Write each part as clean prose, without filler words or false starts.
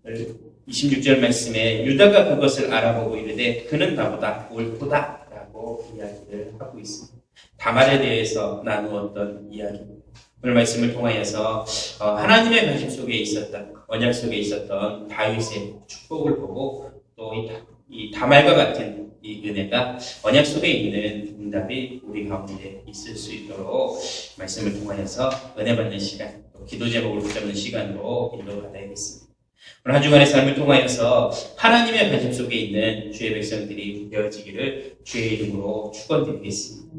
26절 말씀에 유다가 그것을 알아보고 이르되 그는 나보다 옳도다 라고 이야기를 하고 있습니다. 다말에 대해서 나누었던 이야기입니다. 오늘 말씀을 통하여서 하나님의 관심 속에 있었던, 언약 속에 있었던 다윗의 축복을 보고 또 이 다말과 같은 이 은혜가 언약 속에 있는 응답이 우리 가운데 있을 수 있도록 말씀을 통하여서 은혜 받는 시간, 또 기도 제목을 붙잡는 시간으로 인도받아야겠습니다. 오늘 한 주간의 삶을 통하여서 하나님의 관심 속에 있는 주의 백성들이 되어지기를 주의 이름으로 축원드리겠습니다.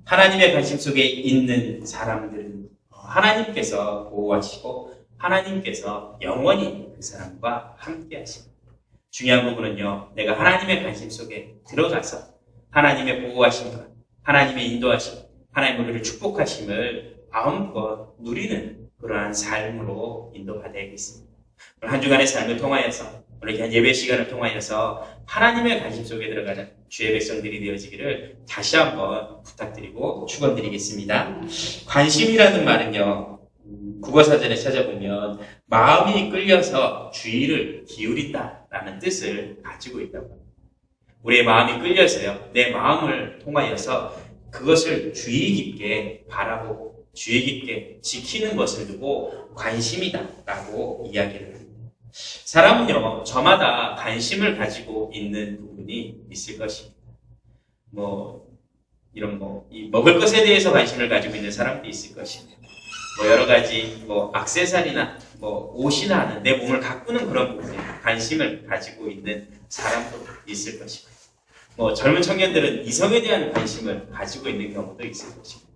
하나님의 관심 속에 있는 사람들은 하나님께서 보호하시고 하나님께서 영원히 그 사람과 함께 하십니다. 중요한 부분은요, 내가 하나님의 관심 속에 들어가서 하나님의 보호하심과 하나님의 인도하심, 하나님 우리를 축복하심을 마음껏 누리는 그러한 삶으로 인도받아야겠습니다. 오늘 한 주간의 삶을 통하여서, 오늘 귀한 예배 시간을 통하여서 하나님의 관심 속에 들어가는 주의 백성들이 되어지기를 다시 한번 부탁드리고 축원드리겠습니다. 관심이라는 말은요, 국어사전에 찾아보면 마음이 끌려서 주의를 기울인다라는 뜻을 가지고 있다고 합니다. 우리의 마음이 끌려서요, 내 마음을 통하여서 그것을 주의 깊게 바라보고 주의 깊게 지키는 것을 두고 관심이다라고 이야기를 합니다. 사람은요, 저마다 관심을 가지고 있는 부분이 있을 것입니다. 이 먹을 것에 대해서 관심을 가지고 있는 사람도 있을 것입니다. 여러 가지, 액세서리나, 옷이나 하는 내 몸을 가꾸는 그런 부분에 관심을 가지고 있는 사람도 있을 것입니다. 젊은 청년들은 이성에 대한 관심을 가지고 있는 경우도 있을 것입니다.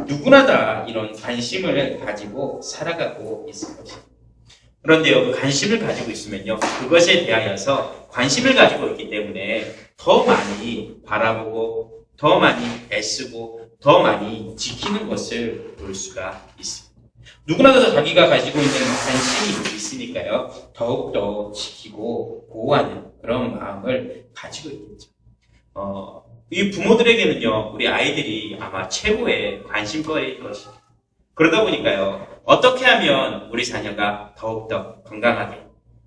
누구나 다 이런 관심을 가지고 살아가고 있을 것입니다. 그런데요, 그 관심을 가지고 있으면요, 그것에 대하여서 관심을 가지고 있기 때문에 더 많이 바라보고, 더 많이 애쓰고, 더 많이 지키는 것을 볼 수가 있습니다. 누구나 다 자기가 가지고 있는 관심이 있으니까요, 더욱더 지키고 보호하는 그런 마음을 가지고 있겠죠. 이 부모들에게는요, 우리 아이들이 아마 최고의 관심거리일 것입니다. 그러다 보니까요, 어떻게 하면 우리 자녀가 더욱더 건강하게,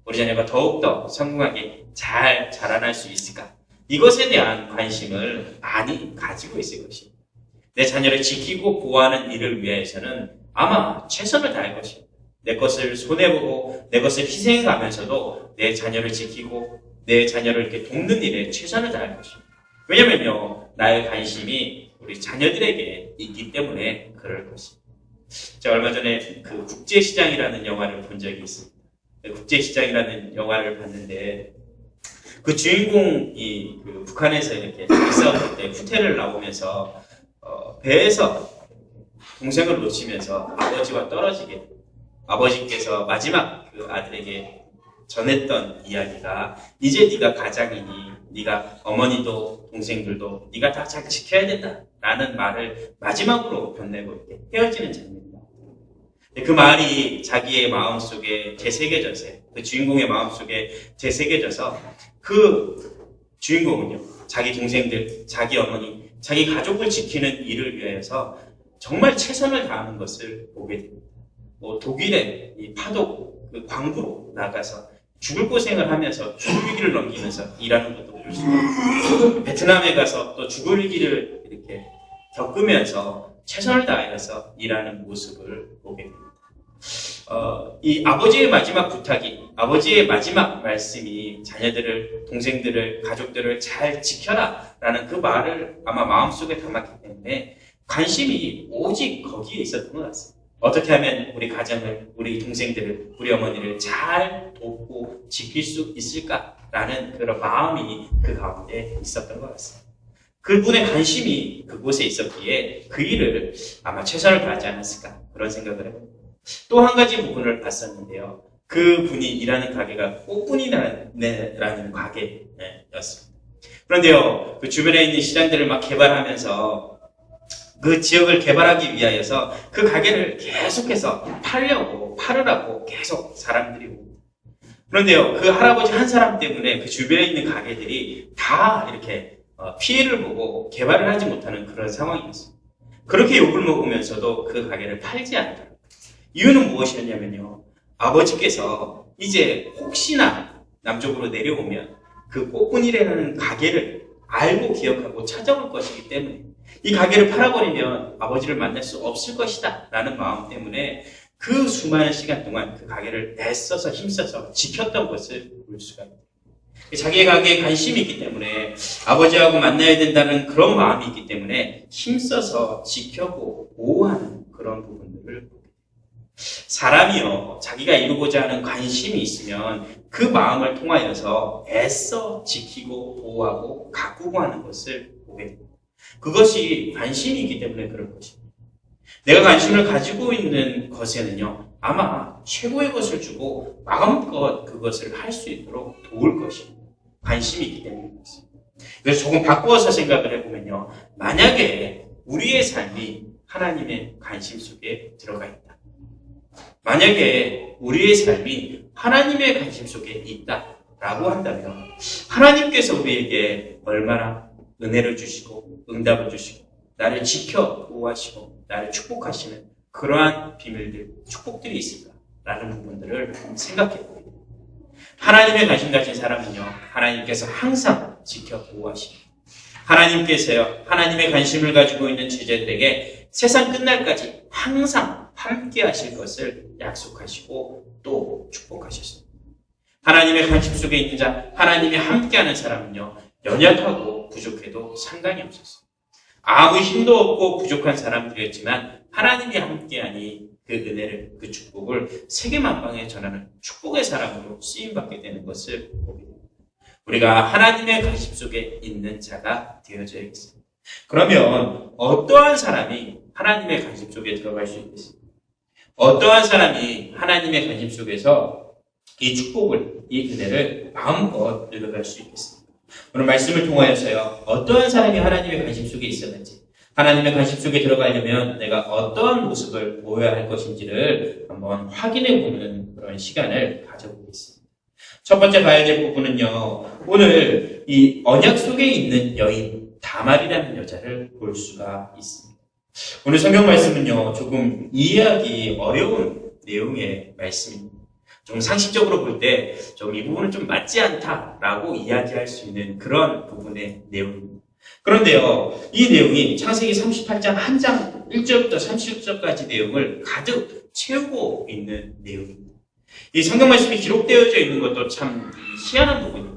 우리 자녀가 더욱더 성공하게 잘 자라날 수 있을까? 이것에 대한 관심을 많이 가지고 있을 것입니다. 내 자녀를 지키고 보호하는 일을 위해서는 아마 최선을 다할 것입니다. 내 것을 손해보고 내 것을 희생해가면서도 내 자녀를 지키고 내 자녀를 이렇게 돕는 일에 최선을 다할 것입니다. 왜냐면요, 나의 관심이 우리 자녀들에게 있기 때문에 그럴 것입니다. 제가 얼마 전에 그 국제시장이라는 영화를 본 적이 있습니다. 국제시장이라는 영화를 봤는데 그 주인공이 북한에서 이렇게 있었을 때 후퇴를 나오면서 배에서 동생을 놓치면서 아버지와 떨어지게, 아버지께서 마지막 그 아들에게 전했던 이야기가 이제 네가 가장이니 네가 어머니도 동생들도 네가 다 잘 지켜야 된다라는 말을 마지막으로 건네고 이렇게 헤어지는 장면입니다. 그 말이 자기의 마음속에 되새겨져서, 그 주인공의 마음속에 되새겨져서 그 주인공은요, 자기 동생들, 자기 어머니, 자기 가족을 지키는 일을 위해서 정말 최선을 다하는 것을 보게 됩니다. 독일의 이 파도, 그 광부로 나가서 죽을 고생을 하면서 죽을 위기를 넘기면서 일하는 것도 볼 수 있고, 베트남에 가서 또 죽을 위기를 이렇게 겪으면서 최선을 다해서 일하는 모습을 보게 됩니다. 이 아버지의 마지막 부탁이, 아버지의 마지막 말씀이 자녀들을, 동생들을, 가족들을 잘 지켜라 라는 그 말을 아마 마음속에 담았기 때문에 관심이 오직 거기에 있었던 것 같습니다. 어떻게 하면 우리 가정을, 우리 동생들을, 우리 어머니를 잘 돕고 지킬 수 있을까라는 그런 마음이 그 가운데 있었던 것 같습니다. 그분의 관심이 그곳에 있었기에 그 일을 아마 최선을 다하지 않았을까, 그런 생각을 해봅니다. 또 한 가지 부분을 봤었는데요. 그 분이 일하는 가게가 꽃분이라는 가게였습니다. 그런데요, 그 주변에 있는 시장들을 막 개발하면서 그 지역을 개발하기 위하여서 그 가게를 계속해서 팔으라고 계속 사람들이 옵니다. 그런데요, 그 할아버지 한 사람 때문에 그 주변에 있는 가게들이 다 이렇게 피해를 보고 개발을 하지 못하는 그런 상황이었습니다. 그렇게 욕을 먹으면서도 그 가게를 팔지 않았다. 이유는 무엇이었냐면요, 아버지께서 이제 혹시나 남쪽으로 내려오면 그 꽃분이라는 가게를 알고 기억하고 찾아올 것이기 때문에 이 가게를 팔아버리면 아버지를 만날 수 없을 것이다 라는 마음 때문에 그 수많은 시간 동안 그 가게를 애써서 힘써서 지켰던 것을 볼 수가 있다. 자기 가게에 관심이 있기 때문에 아버지하고 만나야 된다는 그런 마음이 있기 때문에 힘써서 지켜고 보호하는 그런 부분들을 보게 됩니다. 사람이요, 자기가 이루고자 하는 관심이 있으면 그 마음을 통하여서 애써 지키고 보호하고 가꾸고 하는 것을 보게 됩니다. 그것이 관심이 있기 때문에 그런 것입니다. 내가 관심을 가지고 있는 것에는요, 아마 최고의 것을 주고 마음껏 그것을 할 수 있도록 도울 것입니다. 관심이 있기 때문에 그렇습니다. 그래서 조금 바꾸어서 생각을 해보면요, 만약에 우리의 삶이 하나님의 관심 속에 들어가 있다. 만약에 우리의 삶이 하나님의 관심 속에 있다라고 한다면 하나님께서 우리에게 얼마나 은혜를 주시고 응답을 주시고 나를 지켜 보호하시고 나를 축복하시는 그러한 비밀들, 축복들이 있을까라는 부분들을 생각해 보게 됩니다. 하나님의 관심 가진 사람은요, 하나님께서 항상 지켜 보호하십니다. 하나님께서요, 하나님의 관심을 가지고 있는 제자들에게 세상 끝날까지 항상 함께 하실 것을 약속하시고 또 축복하셨습니다. 하나님의 관심 속에 있는 자, 하나님이 함께하는 사람은요, 연약하고 부족해도 상관이 없었습니다. 아무 힘도 없고 부족한 사람들이었지만 하나님이 함께하니 그 은혜를, 그 축복을 세계만방에 전하는 축복의 사람으로 쓰임받게 되는 것을 보게 됩니다. 우리가 하나님의 관심 속에 있는 자가 되어져야겠습니다. 그러면 어떠한 사람이 하나님의 관심 속에 들어갈 수 있겠습니까? 어떠한 사람이 하나님의 관심 속에서 이 축복을, 이 은혜를 마음껏 누려갈 수 있겠습니까? 오늘 말씀을 통하여서요, 어떠한 사람이 하나님의 관심 속에 있었는지, 하나님의 관심 속에 들어가려면 내가 어떠한 모습을 보여야 할 것인지를 한번 확인해보는 그런 시간을 가져보겠습니다. 첫 번째 봐야 될 부분은요, 오늘 이 언약 속에 있는 여인 다말이라는 여자를 볼 수가 있습니다. 오늘 성경 말씀은요, 조금 이해하기 어려운 내용의 말씀입니다. 좀 상식적으로 볼 때 좀 이 부분은 좀 맞지 않다라고 이야기할 수 있는 그런 부분의 내용입니다. 그런데요, 이 내용이 창세기 38장 1장 1절부터 30절까지 내용을 가득 채우고 있는 내용입니다. 이 성경 말씀이 기록되어져 있는 것도 참 희한한 부분입니다.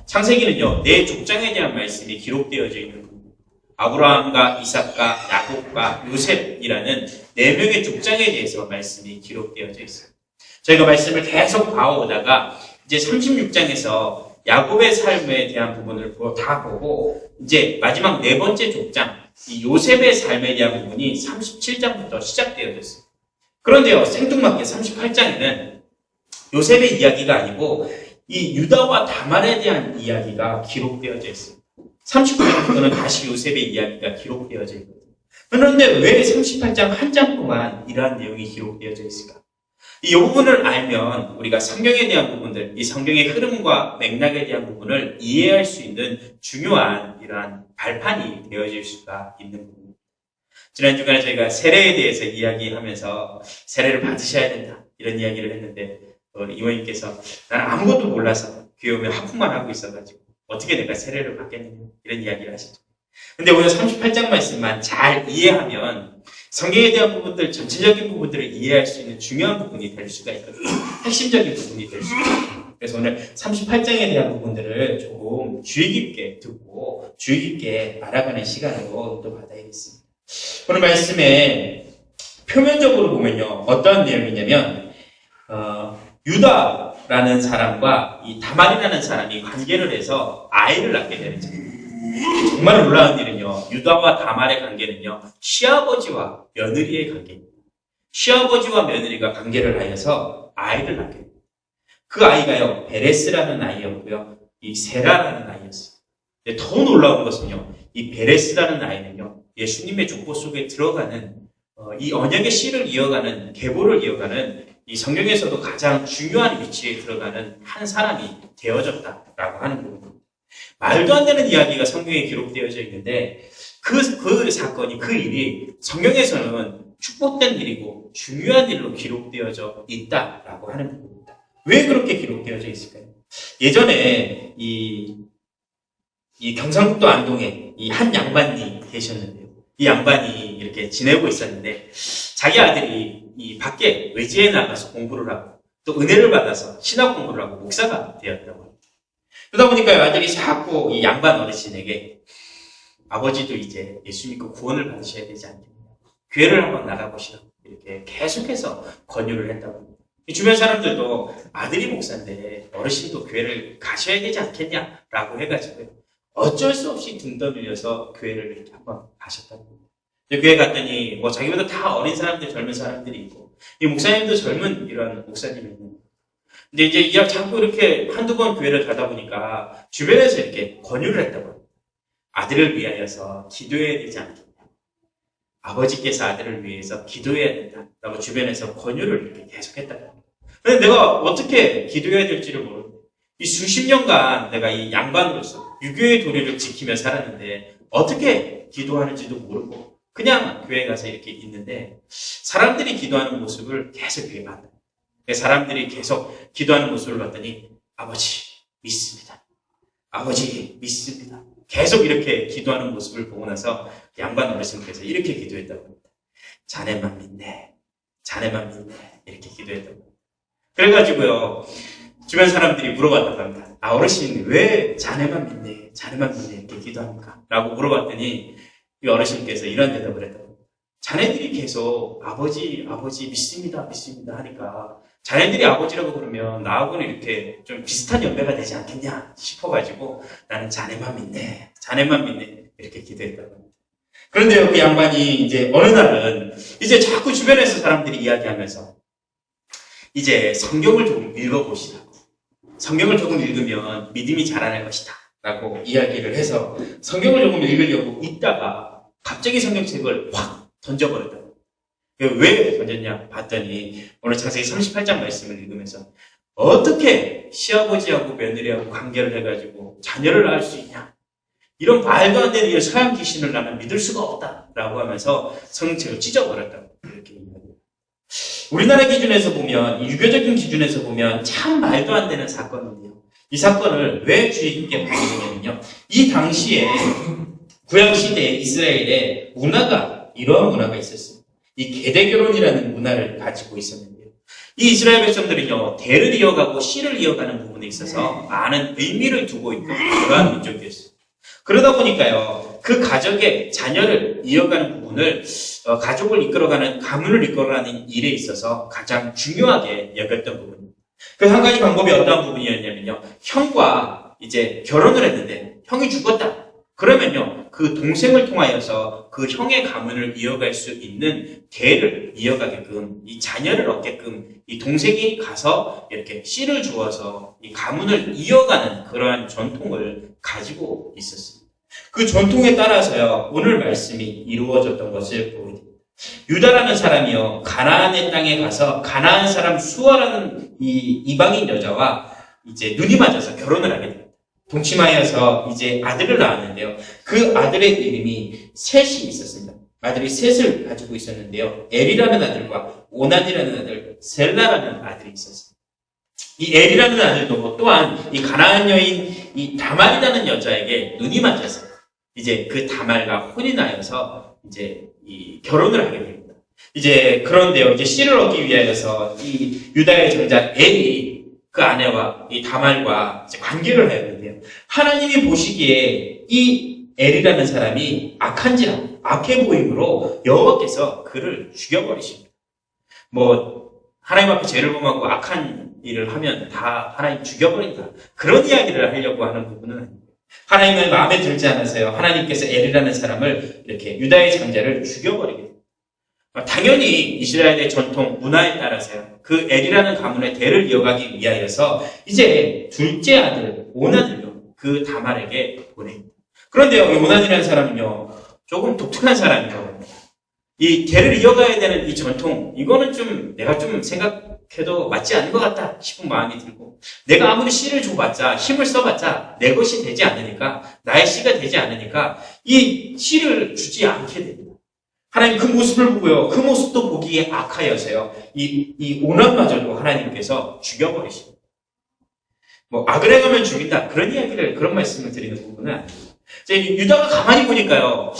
창세기는요, 네 족장에 대한 말씀이 기록되어져 있는 부분입니다. 아브라함과 이삭과 야곱과 요셉이라는 네 명의 족장에 대해서 말씀이 기록되어져 있어요. 저희가 말씀을 계속 봐오다가 이제 36장에서 야곱의 삶에 대한 부분을 다 보고 이제 마지막 네 번째 족장, 이 요셉의 삶에 대한 부분이 37장부터 시작되어졌어요. 그런데요, 생뚱맞게 38장에는 요셉의 이야기가 아니고 이 유다와 다말에 대한 이야기가 기록되어져 있어요. 39장부터는 다시 요셉의 이야기가 기록되어져 있거든요. 그런데 왜 38장 한 장 동안 이러한 내용이 기록되어져 있을까? 이 부분을 알면 우리가 성경에 대한 부분들, 이 성경의 흐름과 맥락에 대한 부분을 이해할 수 있는 중요한 이러한 발판이 되어질 수가 있는 부분입니다. 지난 주간에 저희가 세례에 대해서 이야기하면서 세례를 받으셔야 된다 이런 이야기를 했는데 이모님께서 나는 아무것도 몰라서 교회 오면 하품만 하고 있어가지고 어떻게 내가 세례를 받겠느냐 이런 이야기를 하시죠. 근데 오늘 38장 말씀만 잘 이해하면 성경에 대한 부분들, 전체적인 부분들을 이해할 수 있는 중요한 부분이 될 수가 있거든요. 핵심적인 부분이 될 수가 있거든요. 그래서 오늘 38장에 대한 부분들을 조금 주의 깊게 듣고 주의 깊게 알아가는 시간으로 또 받아야겠습니다. 오늘 말씀에 표면적으로 보면요, 어떤 내용이냐면 유다라는 사람과 이 다말이라는 사람이 관계를 해서 아이를 낳게 되는 거예요. 정말 놀라운 일은요, 유다와 다말의 관계는요, 시아버지와 며느리의 관계입니다. 시아버지와 며느리가 관계를 하여서 아이를 낳게 됩니다. 그 아이가요, 베레스라는 아이였고요, 이 세라라는 아이였어요. 근데 더 놀라운 것은요, 이 베레스라는 아이는요, 예수님의 족보 속에 들어가는 이 언약의 씨를 이어가는, 계보를 이어가는 이 성경에서도 가장 중요한 위치에 들어가는 한 사람이 되어졌다라고 하는 부분입니다. 말도 안 되는 이야기가 성경에 기록되어져 있는데 그 사건이, 그 일이 성경에서는 축복된 일이고 중요한 일로 기록되어져 있다라고 하는 부분입니다. 왜 그렇게 기록되어져 있을까요? 예전에 이 경상북도 안동에 이 한 양반이 계셨는데요. 이 양반이 이렇게 지내고 있었는데 자기 아들이 이 밖에 외지에 나가서 공부를 하고 또 은혜를 받아서 신학 공부를 하고 목사가 되었다고 합니다. 그러다 보니까 아들이 자꾸 이 양반 어르신에게 아버지도 이제 예수 믿고 구원을 받으셔야 되지 않겠냐. 교회를 한번 나가보시라고 이렇게 계속해서 권유를 했다고 합니다. 주변 사람들도 아들이 목사인데 어르신도 교회를 가셔야 되지 않겠냐라고 해가지고요. 어쩔 수 없이 등 떠밀려서 교회를 이렇게 한번 가셨다고 합니다. 교회 갔더니 뭐 자기보다 다 어린 사람들, 젊은 사람들이 있고 이 목사님도 젊은 이런 목사님이 있는 거예요. 근데 이제 자꾸 이렇게 한두 번 교회를 가다 보니까 주변에서 이렇게 권유를 했다고 합니다. 아들을 위하여서 기도해야 되지 않겠냐. 아버지께서 아들을 위해서 기도해야 된다라고 주변에서 권유를 이렇게 계속했다고 합니다. 근데 내가 어떻게 기도해야 될지를 모르고 이 수십 년간 내가 이 양반으로서 유교의 도리를 지키며 살았는데 어떻게 기도하는지도 모르고 그냥 교회 가서 이렇게 있는데 사람들이 기도하는 모습을 계속 이렇게 봤다. 사람들이 계속 기도하는 모습을 봤더니 아버지 믿습니다. 아버지 믿습니다. 계속 이렇게 기도하는 모습을 보고 나서 양반 어르신께서 이렇게 기도했다고 합니다. 자네만 믿네. 자네만 믿네. 이렇게 기도했다고 합니다. 그래가지고요. 주변 사람들이 물어봤다고 합니다. 아, 어르신 왜 자네만 믿네. 자네만 믿네. 이렇게 기도합니까? 라고 물어봤더니 이 어르신께서 이런 대답을 했다고 합니다. 자네들이 계속 아버지 믿습니다. 믿습니다. 하니까 자네들이 아버지라고 그러면 나하고는 이렇게 좀 비슷한 연배가 되지 않겠냐 싶어가지고 나는 자네만 믿네. 자네만 믿네. 이렇게 기도했다고 합니다. 그런데요, 그 양반이 이제 어느 날은 이제 자꾸 주변에서 사람들이 이야기하면서 이제 성경을 조금 읽어보시라고. 성경을 조금 읽으면 믿음이 자라날 것이다. 라고 이야기를 해서 성경을 조금 읽으려고 있다가 갑자기 성경책을 확 던져버렸다고. 왜 던졌냐 봤더니 오늘 자세히 38장 말씀을 읽으면서 어떻게 시아버지하고 며느리하고 관계를 해가지고 자녀를 낳을 수 있냐. 이런 말도 안 되는 이 서양 귀신을 나는 믿을 수가 없다라고 하면서 성경책을 찢어버렸다고 이렇게 이야기해요. 우리나라 기준에서 보면 유교적인 기준에서 보면 참 말도 안 되는 사건인데요. 이 사건을 왜 주의 깊게 보게 되냐면요. 이 당시에 구약 시대에 이스라엘에 문화가 이러한 문화가 있었습니다. 이 계대결혼이라는 문화를 가지고 있었는데요. 이 이스라엘 백성들은요, 대를 이어가고 씨를 이어가는 부분에 있어서 많은 의미를 두고 있는 그러한 민족이었어요. 그러다 보니까요, 그 가족의 자녀를 이어가는 부분을, 가족을 이끌어가는, 가문을 이끌어가는 일에 있어서 가장 중요하게 여겼던 부분입니다. 그 한 가지 방법이 어떤 부분이었냐면요, 형과 이제 결혼을 했는데, 형이 죽었다. 그러면요, 그 동생을 통하여서 그 형의 가문을 이어갈 수 있는 대를 이어가게끔, 이 자녀를 얻게끔 이 동생이 가서 이렇게 씨를 주어서 이 가문을 이어가는 그러한 전통을 가지고 있었습니다. 그 전통에 따라서요, 오늘 말씀이 이루어졌던 것을 보게 됩니다. 유다라는 사람이요, 가나안의 땅에 가서 가나안 사람 수아라는 이 이방인 여자와 이제 눈이 맞아서 결혼을 하게 됩니다. 동침하여서 이제 아들을 낳았는데요. 그 아들의 이름이 셋이 있었습니다. 아들이 셋을 가지고 있었는데요. 엘이라는 아들과 오난이라는 아들, 셀라라는 아들이 있었습니다. 이 엘이라는 아들도 또한 이 가나안 여인 이 다말이라는 여자에게 눈이 맞아서 이제 그 다말과 혼이 나여서 이제 이 결혼을 하게 됩니다. 이제 그런데요. 이제 씨를 얻기 위하여서 이 유다의 장자 엘이 그 아내와 이 다말과 이제 관계를 해야 되는데요. 하나님이 보시기에 이 엘이라는 사람이 악해 보임으로 여호와께서 그를 죽여버리십니다. 뭐 하나님 앞에 죄를 범하고 악한 일을 하면 다 하나님 죽여버린다. 그런 이야기를 하려고 하는 부분은 아닙니다. 하나님은 마음에 들지 않아서요. 하나님께서 엘이라는 사람을 이렇게 유다의 장자를 죽여버리게 됩니다. 당연히 이스라엘의 전통 문화에 따라서요. 그 엘이라는 가문의 대를 이어가기 위하여서 이제 둘째 아들 오난을요. 그 다말에게 보냅니다. 그런데요. 이 오난이라는 사람은요. 조금 독특한 사람이에요. 이 대를 이어가야 되는 이 전통 이거는 좀 내가 좀 생각해도 맞지 않는 것 같다 싶은 마음이 들고 내가 아무리 씨를 줘봤자 힘을 써봤자 내 것이 되지 않으니까 나의 씨가 되지 않으니까 이 씨를 주지 않게 됩니다. 하나님 그 모습을 보고요. 그 모습도 보기에 악하여서요. 이 오난마저도 하나님께서 죽여버리십니다. 뭐 악을 행하면 죽인다 그런 이야기를 그런 말씀을 드리는 부분은 아니에요. 이제 유다가 가만히 보니까요.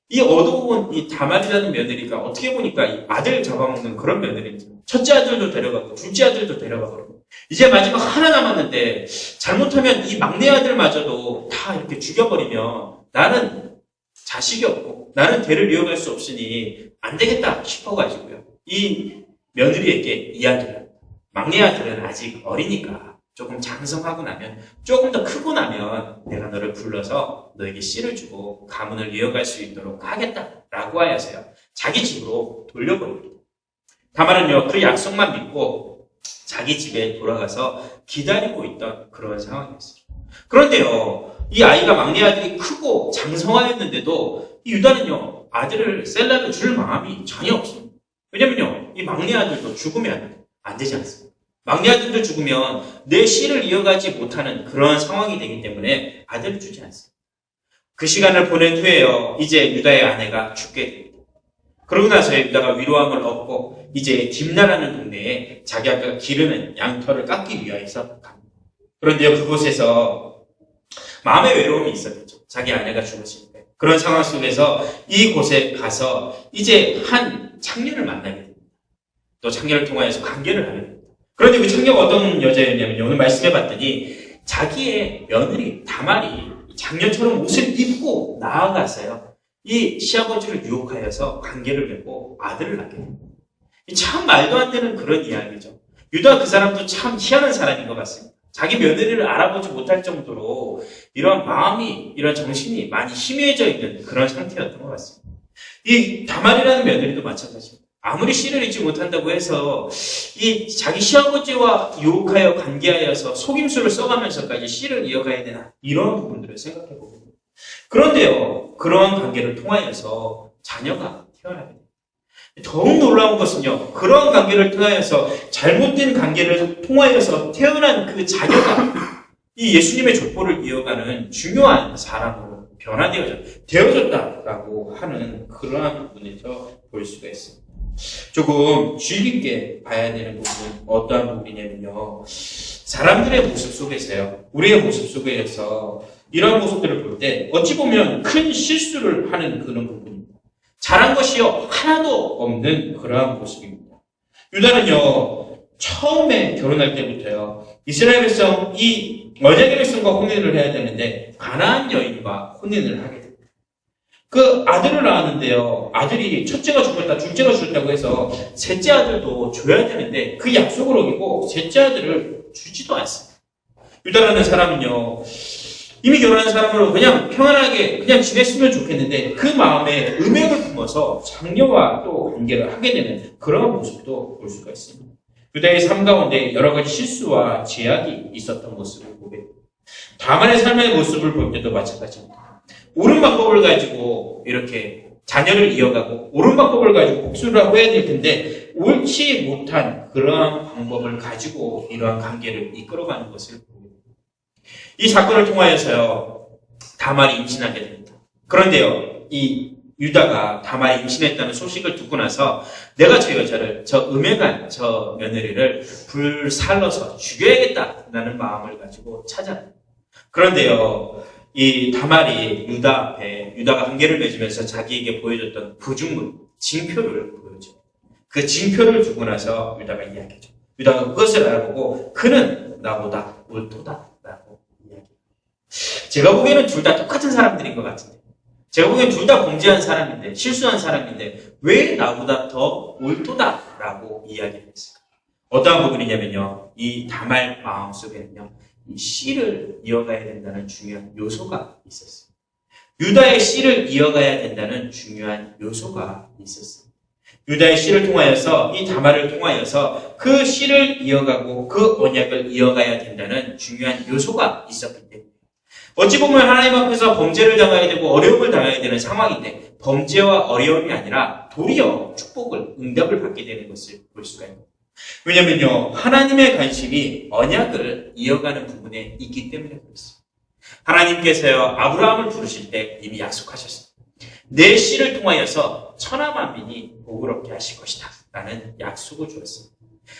이 어두운 이 다말이라는 며느리가 어떻게 보니까 이 아들 잡아먹는 그런 며느리인지 첫째 아들도 데려가고 둘째 아들도 데려가고 이제 마지막 하나 남았는데 잘못하면 이 막내 아들마저도 다 이렇게 죽여버리면 나는 자식이 없고 나는 대를 이어갈 수 없으니 안 되겠다 싶어가지고요. 이 며느리에게 이야기를 합니다. 막내 아들은 아직 어리니까 조금 장성하고 나면 조금 더 크고 나면 내가 너를 불러서 너에게 씨를 주고 가문을 이어갈 수 있도록 하겠다라고 하여서요. 자기 집으로 돌려보냅니다. 다말은요. 그 약속만 믿고 자기 집에 돌아가서 기다리고 있던 그런 상황이었어요. 그런데요. 이 아이가 막내 아들이 크고 장성하였는데도 이 유다는요. 아들을 셀라를 줄 마음이 전혀 없습니다. 왜냐면요. 이 막내 아들도 죽으면 안 되지 않습니까? 막내 아들도 죽으면 내 씨를 이어가지 못하는 그런 상황이 되기 때문에 아들을 주지 않습니다. 그 시간을 보낸 후에요. 이제 유다의 아내가 죽게 됩니다. 그러고 나서 유다가 위로함을 얻고 이제 딥나라는 동네에 자기가 기르는 양털을 깎기 위하여서 갑니다. 그런데요. 그곳에서 마음의 외로움이 있었겠죠. 자기 아내가 죽었으니까. 그런 상황 속에서 이곳에 가서 이제 한 창녀를 만나게 됩니다. 또 창녀를 통하여서 관계를 하게 됩니다. 그런데 그 창녀가 어떤 여자였냐면요. 오늘 말씀해 봤더니 자기의 며느리 다말이 장녀처럼 옷을 입고 나아가서요. 이 시아버지를 유혹하여서 관계를 맺고 아들을 낳게 됩니다. 참 말도 안 되는 그런 이야기죠. 유다 그 사람도 참 희한한 사람인 것 같습니다. 자기 며느리를 알아보지 못할 정도로 이런 마음이, 이런 정신이 많이 희미해져 있는 그런 상태였던 것 같습니다. 이 다말이라는 며느리도 마찬가지입니다. 아무리 씨를 잊지 못한다고 해서 이 자기 시아버지와 유혹하여 관계하여서 속임수를 써가면서까지 씨를 이어가야 되나 이런 부분들을 생각해 봅니다. 그런데요. 그러한 관계를 통하여서 자녀가 태어나게 됩니다. 더욱 놀라운 것은요. 그러한 관계를 통하여서 잘못된 관계를 통하여서 태어난 그 자녀가 이 예수님의 족보를 이어가는 중요한 사람으로 되어졌다라고 하는 그러한 부분에서 볼 수가 있습니다. 조금 주의 깊게 봐야 되는 부분은 어떠한 부분이냐면요. 사람들의 모습 속에서요. 우리의 모습 속에서 이런 모습들을 볼 때 어찌 보면 큰 실수를 하는 그런 부분입니다. 잘한 것이요. 하나도 없는 그러한 모습입니다. 유다는요. 처음에 결혼할 때부터요. 이스라엘 백성, 이 언약의 백성과 혼인을 해야 되는데 가나안 여인과 혼인을 하게 됩니다. 그 아들을 낳았는데요. 아들이 첫째가 죽었다, 둘째가 죽었다고 해서 셋째 아들도 줘야 되는데 그 약속을 어기고 셋째 아들을 주지도 않습니다. 유다라는 사람은요. 이미 결혼한 사람으로 그냥 평안하게 그냥 지냈으면 좋겠는데 그 마음에 음행을 품어서 장녀와 또 관계를 하게 되는 그런 모습도 볼 수가 있습니다. 유다의 삶 가운데 여러 가지 실수와 제약이 있었던 모습을 보게 됩니다. 다말의 삶의 모습을 볼 때도 마찬가지입니다. 옳은 방법을 가지고 이렇게 자녀를 이어가고 옳은 방법을 가지고 복수를 하고 해야 될 텐데 옳지 못한 그러한 방법을 가지고 이러한 관계를 이끌어가는 것을 보게 됩니다. 이 사건을 통하여서요. 다말이 임신하게 됩니다. 그런데요. 이 유다가 다말이 임신했다는 소식을 듣고 나서 내가 저 여자를, 저 음행한 저 며느리를 불살러서 죽여야겠다라는 마음을 가지고 찾아갑니다. 그런데요. 이 다말이 유다 앞에 유다가 관계를 맺으면서 자기에게 보여줬던 부중물, 징표를 보여줘. 그 징표를 주고 나서 유다가 이야기하죠. 유다가 그것을 알아보고 그는 나보다 옳도다라고 이야기해요. 제가 보기에는 둘 다 똑같은 사람들인 것 같은데 제가 보기엔 둘 다 범죄한 사람인데 실수한 사람인데 왜 나보다 더 옳도다라고 이야기를 했을까? 어떠한 부분이냐면요. 이 다말 마음속에는요. 이 씨를 이어가야 된다는 중요한 요소가 있었어요. 유다의 씨를 이어가야 된다는 중요한 요소가 있었어요. 유다의 씨를 통하여서 이 다말을 통하여서 그 씨를 이어가고 그 언약을 이어가야 된다는 중요한 요소가 있었기 때문에 어찌 보면 하나님 앞에서 범죄를 당하게 되고 어려움을 당하게 되는 상황인데 범죄와 어려움이 아니라 도리어 축복을 응답을 받게 되는 것을 볼 수가 있습니다. 왜냐면요. 하나님의 관심이 언약을 이어가는 부분에 있기 때문에 그렇습니다. 하나님께서요. 아브라함을 부르실 때 이미 약속하셨습니다. 내 씨를 통하여서 천하 만민이 복을 얻게 하실 것이다 라는 약속을 주었습니다.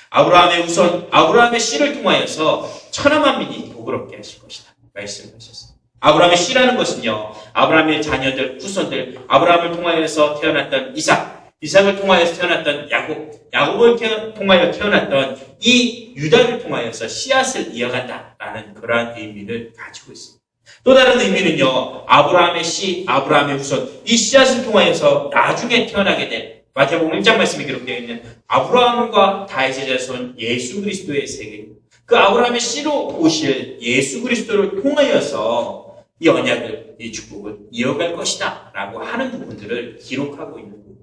아브라함의 후손, 아브라함의 씨를 통하여서 천하만민이 복을 얻게 하실 것이다. 말씀하셨어요. 아브라함의 씨라는 것은요, 아브라함의 자녀들, 후손들, 아브라함을 통하여서 태어났던 이삭, 이삭을 통하여서 태어났던 야곱, 야곱을 통하여 태어났던 이 유다를 통하여서 씨앗을 이어간다라는 그러한 의미를 가지고 있습니다. 또 다른 의미는요, 아브라함의 씨, 아브라함의 후손, 이 씨앗을 통하여서 나중에 태어나게 된 마태복음 1장 말씀에 기록되어 있는 아브라함과 다윗의 자손 예수 그리스도의 세계, 그 아브라함의 씨로 오실 예수 그리스도를 통하여서 이 언약을, 이 축복을 이어갈 것이다 라고 하는 부분들을 기록하고 있는 부분.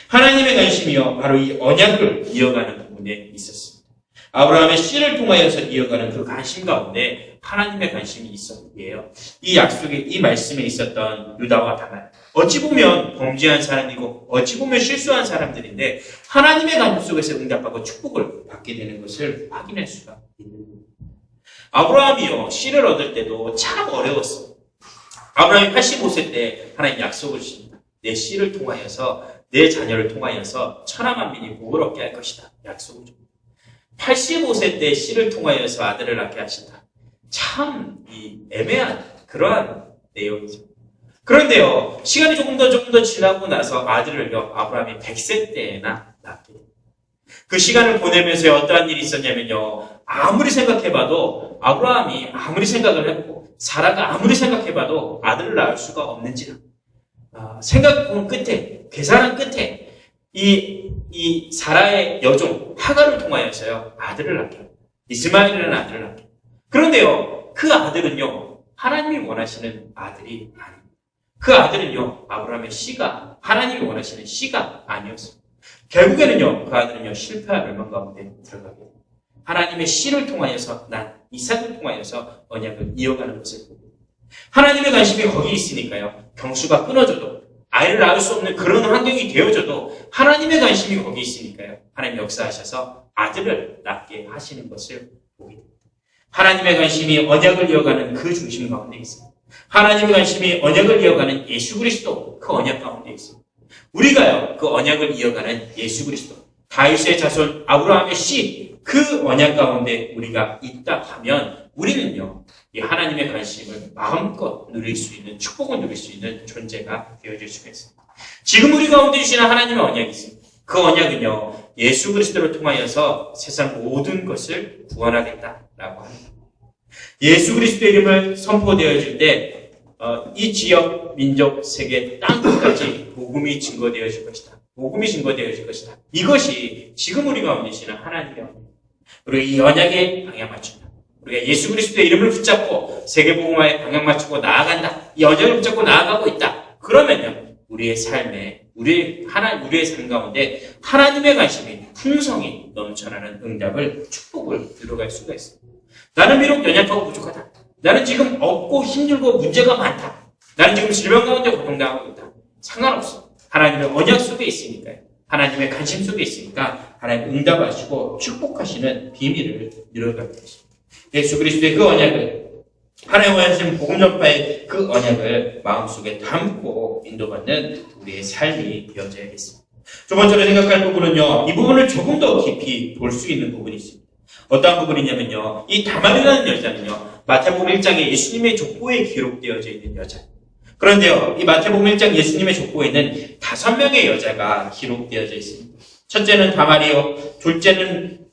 하나님의 관심이요, 바로 이 언약을 이어가는 부분에 있었습니다. 아브라함의 씨를 통하여서 이어가는 그 관심 가운데 하나님의 관심이 있었기에요. 이 약속에, 이 말씀에 있었던 유다와 다말, 어찌 보면 범죄한 사람이고 어찌 보면 실수한 사람들인데 하나님의 관심 속에서 응답하고 축복을 받게 되는 것을 확인할 수가 있는 거예요. 아브라함이요, 씨를 얻을 때도 참 어려웠어요. 아브라함이 85세 때 하나님 약속을 주십니다. 내 씨를 통하여서, 내 자녀를 통하여서 천하만민이 복을 얻게 할 것이다. 약속을 줍니다. 85세 때 씨를 통하여서 아들을 낳게 하신다. 참 애매한 그러한 내용이죠. 그런데요, 시간이 조금 더 지나고 나서 아들을요, 아브라함이 100세 때나 낳게 됩니다. 그 시간을 보내면서 어떠한 일이 있었냐면요, 아무리 생각해봐도 아브라함이 아무리 생각을 했고 사라가 아무리 생각해봐도 아들을 낳을 수가 없는지라 생각 끝에, 계산한 끝에 이 사라의 여종 하갈을 통하여서요 아들을 낳게 합니다. 이스마엘이라는 아들을 낳게 합니다. 그런데요, 그 아들은요 하나님이 원하시는 아들이 아닙니다. 그 아들은요 아브라함의 씨가, 하나님이 원하시는 씨가 아니었습니다. 결국에는요 그 아들은요 실패한 멸망 가운데 들어가게 됩니다. 하나님의 씨를 통하여서, 난 이삭을 통하여서 언약을 이어가는 것을 보고, 하나님의 관심이 거기 있으니까요, 경수가 끊어져도, 아이를 낳을 수 없는 그런 환경이 되어져도 하나님의 관심이 거기 있으니까요, 하나님 역사하셔서 아들을 낳게 하시는 것을 보게 됩니다. 하나님의 관심이 언약을 이어가는 그 중심 가운데 있습니다. 하나님의 관심이 언약을 이어가는 예수 그리스도, 그 언약 가운데 있습니다. 우리가요 그 언약을 이어가는 예수 그리스도, 다윗의 자손 아브라함의 씨, 그 언약 가운데 우리가 있다 하면 우리는요 이 하나님의 관심을 마음껏 누릴 수 있는, 축복을 누릴 수 있는 존재가 되어질 수가 있습니다. 지금 우리 가운데 주시는 하나님의 언약이 있습니다. 그 언약은요 예수 그리스도를 통하여서 세상 모든 것을 구원하겠다라고 합니다. 예수 그리스도의 이름을 선포되어질 때 이 지역, 민족, 세계, 땅 끝까지 복음이 증거되어질 것이다. 복음이 증거되어질 것이다. 이것이 지금 우리 가운데 계시는 하나님의 언약. 우리가 이 언약에 방향 맞춘다. 우리가 예수 그리스도의 이름을 붙잡고 세계복음화에 방향 맞추고 나아간다. 이 언약을 붙잡고 나아가고 있다. 그러면요 우리의 삶에, 우리의 삶 가운데 하나님의 관심이 풍성히 넘쳐나는 응답을, 축복을 이루어갈 수가 있습니다. 나는 비록 연약하고 부족하다. 나는 지금 없고 힘들고 문제가 많다. 나는 지금 질병 가운데 고통당하고 있다. 상관없어. 하나님의 언약 속에 있으니까요. 하나님의 관심 속에 있으니까 하나님 응답하시고 축복하시는 비밀을 이루어가게 되십니다. 예수 그리스도의 그 언약을, 하나님 원하시는 복음 전파의 그 언약을 마음속에 담고 인도받는 우리의 삶이 되어져야겠습니다. 두 번째로 생각할 부분은요, 이 부분을 조금 더 깊이 볼 수 있는 부분이 있습니다. 어떠한 부분이냐면요, 이 다말이라는 여자는요 마태복음 1장에 예수님의 족보에 기록되어져 있는 여자. 그런데요, 이 마태복음 1장 예수님의 족보에는 5명의 여자가 기록되어져 있습니다. 첫째는 다말이요, 둘째는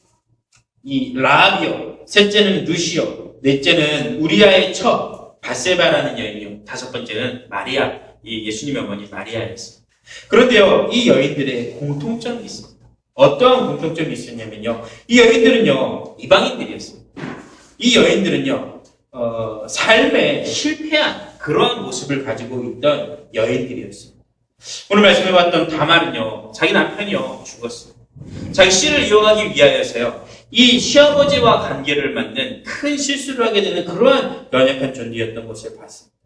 이 라합이요, 셋째는 루시요, 넷째는 우리아의 처 바세바라는 여인이요, 다섯 번째는 마리아, 이 예수님의 어머니 마리아였습니다. 그런데요, 이 여인들의 공통점이 있습니다. 어떠한 공통점이 있었냐면요, 이 여인들은요 이방인들이었습니다. 이 여인들은요 삶에 실패한 그러한 모습을 가지고 있던 여인들이었습니다. 오늘 말씀해봤던 다말은요 자기 남편이요 죽었어요. 자기 씨를 이어가기 위하여서요 이 시아버지와 관계를 맺는 큰 실수를 하게 되는 그러한 연약한 존재였던 것을 봤습니다.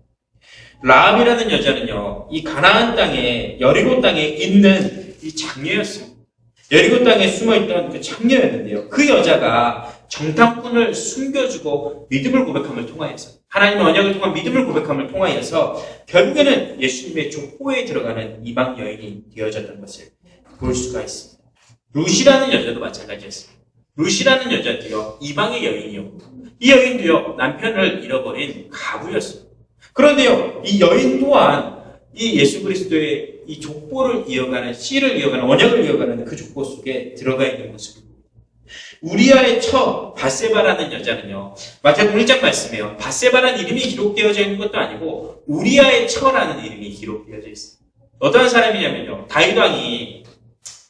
라합이라는 여자는요 이 가나안 땅에, 여리고 땅에 있는 이 장녀였습니다. 여리고 땅에 숨어있던 그 장녀였는데요, 그 여자가 정탐꾼을 숨겨주고 믿음을 고백함을 통하여서, 하나님의 언약을 통한 믿음을 고백함을 통하여서 결국에는 예수님의 족보에 들어가는 이방 여인이 되어졌던 것을 볼 수가 있습니다. 룻이라는 여자도 마찬가지였습니다. 룻이라는 여자도요, 이방의 여인이었고, 이 여인도요, 남편을 잃어버린 가부였어요. 그런데요, 이 여인 또한 이 예수 그리스도의 이 족보를 이어가는, 씨를 이어가는, 언약을 이어가는 그 족보 속에 들어가 있는 모습입니다. 우리아의 처 바세바라는 여자는요, 마태복음 1장 말씀이에요. 바세바라는 이름이 기록되어져 있는 것도 아니고 우리아의 처라는 이름이 기록되어져 있어요. 어떠한 사람이냐면요, 다윗 왕이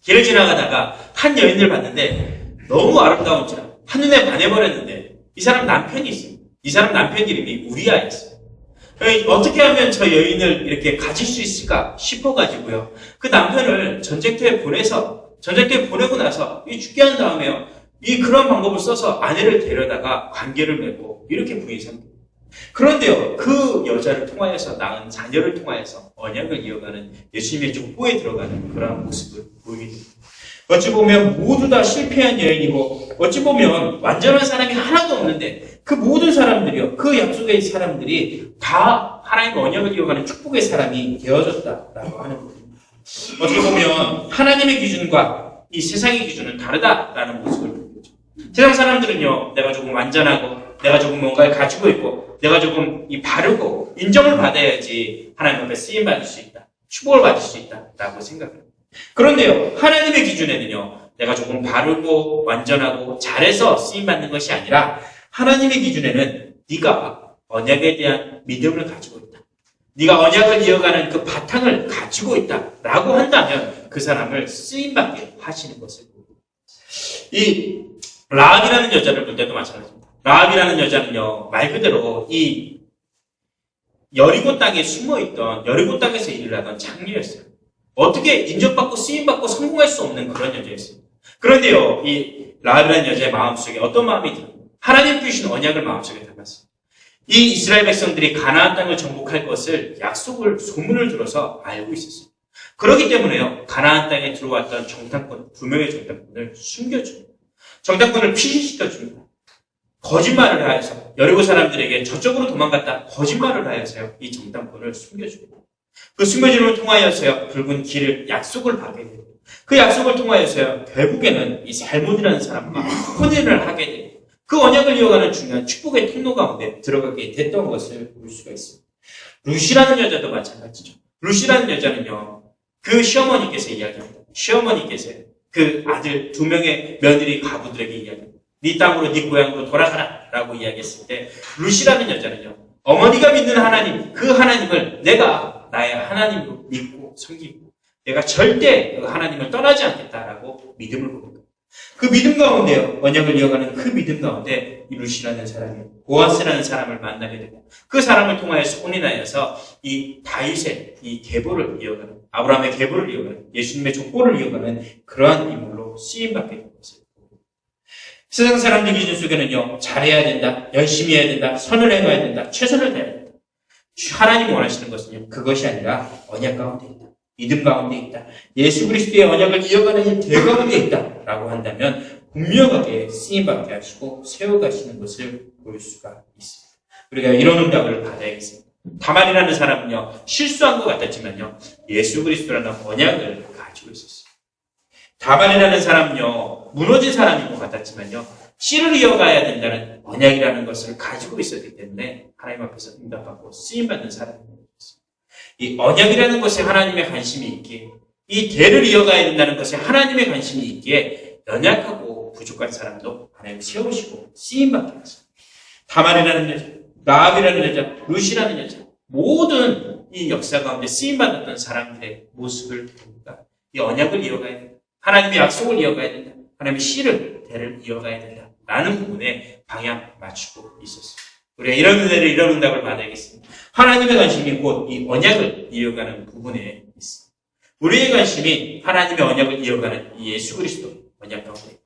길을 지나가다가 한 여인을 봤는데 너무 아름다운지라 한눈에 반해버렸는데 이 사람 남편이 있습니다. 이 사람 남편 이름이 우리아였어요. 어떻게 하면 저 여인을 이렇게 가질 수 있을까 싶어가지고요, 그 남편을 전쟁터에 보내고 나서 죽게 한 다음에요, 그런 방법을 써서 아내를 데려다가 관계를 맺고 이렇게 부인 삼깁니다. 그런데요, 그 여자를 통하여서 낳은 자녀를 통하여서 언약을 이어가는 예수님의 족보에 들어가는 그러한 모습을 보이게 됩니다. 어찌 보면 모두 다 실패한 여인이고, 어찌 보면 완전한 사람이 하나도 없는데 그 모든 사람들이요, 그 약속의 사람들이 다 하나님의 언약을 이어가는 축복의 사람이 되어졌다라고 하는 겁니다. 어떻게 보면 하나님의 기준과 이 세상의 기준은 다르다라는 모습을 보여줘. 세상 사람들은요, 내가 조금 완전하고, 내가 조금 뭔가를 가지고 있고, 내가 조금 바르고 인정을 받아야지 하나님 앞에 쓰임 받을 수 있다, 축복을 받을 수 있다라고 생각합니다. 그런데요, 하나님의 기준에는요, 내가 조금 바르고 완전하고 잘해서 쓰임 받는 것이 아니라 하나님의 기준에는 네가 언약에 대한 믿음을 가지고 있다, 네가 언약을 이어가는 그 바탕을 가지고 있다라고 한다면 그 사람을 쓰임받게 하시는 것을 보고, 이 라합이라는 여자를 볼 때도 마찬가지입니다. 라합이라는 여자는요, 말 그대로 이 여리고 땅에 숨어있던, 여리고 땅에서 일을 하던 장녀였어요. 어떻게 인정받고 쓰임받고 성공할 수 없는 그런 여자였습니다. 그런데요, 이 라합이라는 여자의 마음속에 어떤 마음이 들어요? 하나님 주신 언약을 마음속에 담았어요. 이 이스라엘 백성들이 가나안 땅을 정복할 것을 약속을, 소문을 들어서 알고 있었어요. 그렇기 때문에요, 가나안 땅에 들어왔던 정탐꾼, 2명의 정탐꾼을 숨겨줍니다. 정탐꾼을 피신시켜줍니다. 거짓말을 하여서 여리고 사람들에게 저쪽으로 도망갔다 거짓말을 하여서요, 이 정탐꾼을 숨겨줍니다. 그 숨겨짐을 통하여서요, 붉은 길을, 약속을 받게 됩니다. 그 약속을 통하여서요, 결국에는 이 살몬이라는 사람과 혼인을 하게 됩니다. 그 언약을 이어가는 중요한 축복의 통로 가운데 들어가게 됐던 것을 볼 수가 있습니다. 룻이라는 여자도 마찬가지죠. 룻이라는 여자는요, 그 시어머니께서 이야기합니다. 시어머니께서 그 아들 2명의 며느리 가부들에게 이야기합니다. 네 땅으로, 네 고향으로 돌아가라 라고 이야기했을 때, 룻이라는 여자는요, 어머니가 믿는 하나님, 그 하나님을 내가 나의 하나님으로 믿고 섬기고 내가 절대 그 하나님을 떠나지 않겠다라고 믿음을 보입니다. 그 믿음 가운데요, 언약을 이어가는 그 믿음 가운데 이 룻이라는 사람이 보아스라는 사람을 만나게 되고, 그 사람을 통하여서 혼인하여서 이 다윗의 이 계보를 이어가는, 아브라함의 계보를 이어가는, 예수님의 족보를 이어가는 그러한 인물로 쓰임받게 된 것을 보고, 세상 사람들 기준 속에는요, 잘해야 된다, 열심히 해야 된다, 선을 해가야 된다, 최선을 다해야 된다. 하나님이 원하시는 것은요, 그것이 아니라 언약 가운데 있다, 믿음 가운데 있다, 예수 그리스도의 언약을 이어가는 대 가운데 있다라고 한다면 분명하게 쓰임받게 하시고 세워가시는 것을 볼 수가 있습니다. 우리가 이런 응답을 받아야겠습니다. 다말이라는 사람은요, 실수한 것 같았지만요, 예수 그리스도라는 언약을 가지고 있었어요. 다말이라는 사람은요, 무너진 사람인 것 같았지만요, 씨를 이어가야 된다는 언약이라는 것을 가지고 있었기 때문에 하나님 앞에서 응답받고 쓰임받는 사람인 것입니다. 이 언약이라는 것에 하나님의 관심이 있기에, 이 대를 이어가야 된다는 것에 하나님의 관심이 있기에 연약하고 부족한 사람도 하나님 세우시고 쓰임받게 하십니다. 다말이라는 여자, 라합이라는 여자, 룻이라는 여자, 모든 이 역사 가운데 쓰임받았던 사람들의 모습을 보니까 이 언약을 이어가야 된다, 하나님의 약속을 이어가야 된다, 하나님의 씨를, 대를 이어가야 된다 라는 부분에 방향 맞추고 있었습니다. 우리가 이런 은혜를, 이런 응답을 받아야겠습니다. 하나님의 관심이 곧 이 언약을 이어가는 부분에 있습니다. 우리의 관심이 하나님의 언약을 이어가는 이 예수 그리스도 언약 가운데